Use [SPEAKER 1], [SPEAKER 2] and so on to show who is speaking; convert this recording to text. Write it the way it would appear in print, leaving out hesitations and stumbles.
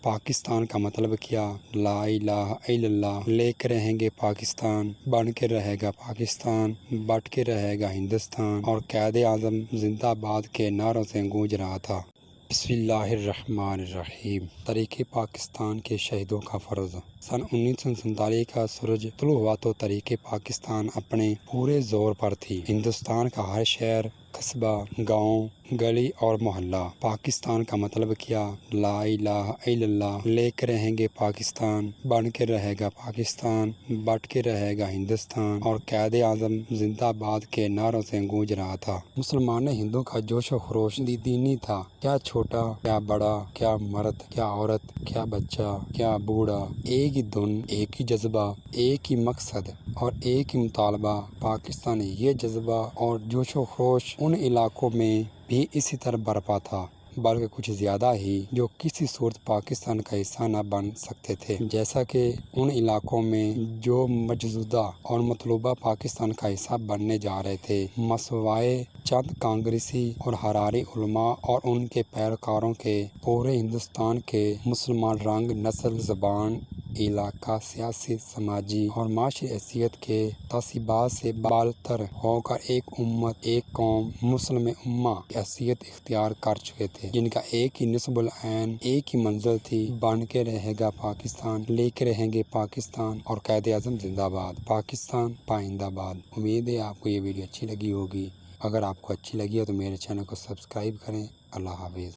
[SPEAKER 1] پاکستان کا مطلب کیا؟ لا الہ الا اللہ، لے کے رہیں گے پاکستان، بن کے رہے گا پاکستان، بٹ کے رہے گا ہندوستان، اور قائد اعظم زندہ باد کے نعروں سے گونج رہا تھا۔ بسم اللہ الرحمن الرحیم۔ تحریک پاکستان کے شہیدوں کا فرض۔ سن 1947 کا سورج طلوع ہوا تو تحریک پاکستان اپنے پورے زور پر تھی۔ ہندوستان کا ہر شہر، قصبہ، گاؤں، گلی اور محلہ پاکستان کا مطلب کیا؟ لا الہ الا اللہ، لے کے رہیں گے پاکستان، بن کے رہے گا پاکستان، بٹ کے رہے گا ہندوستان، اور قائد اعظم زندہ باد کے نعروں سے گونج رہا تھا۔ مسلمان ہندو کا جوش و خروش دینی تھا، کیا چھوٹا، کیا بڑا، کیا مرد، کیا عورت، کیا بچہ، کیا بوڑھا، ایک ہی دھن، ایک ہی جذبہ، ایک ہی مقصد اور ایک ہی مطالبہ۔ پاکستان یہ جذبہ اور جوش و خروش ان علاقوں میں بھی اسی طرح برپا تھا، بلکہ کچھ زیادہ ہی، جو کسی صورت پاکستان کا حصہ نہ بن سکتے تھے، جیسا کہ ان علاقوں میں جو مجزودہ اور مطلوبہ پاکستان کا حصہ بننے جا رہے تھے، مسوائے چند کانگریسی اور حراری علماء اور ان کے پیروکاروں کے پورے ہندوستان کے مسلمان رنگ، نسل، زبان، علاقہ، سیاسی، سماجی اور معاشی حیثیت کے تعصبات سے بالتر ہو کر ایک امت، ایک قوم، مسلم امہ کی حیثیت اختیار کر چکے تھے، جن کا ایک ہی نصب العین، ایک ہی منزل تھی، بن کے رہے گا پاکستان، لے کے رہیں گے پاکستان، اور قائد اعظم زندہ باد، پاکستان پائندہ باد۔ امید ہے آپ کو یہ ویڈیو اچھی لگی ہوگی۔ اگر آپ کو اچھی لگی ہے تو میرے چینل کو سبسکرائب کریں۔ اللہ حافظ۔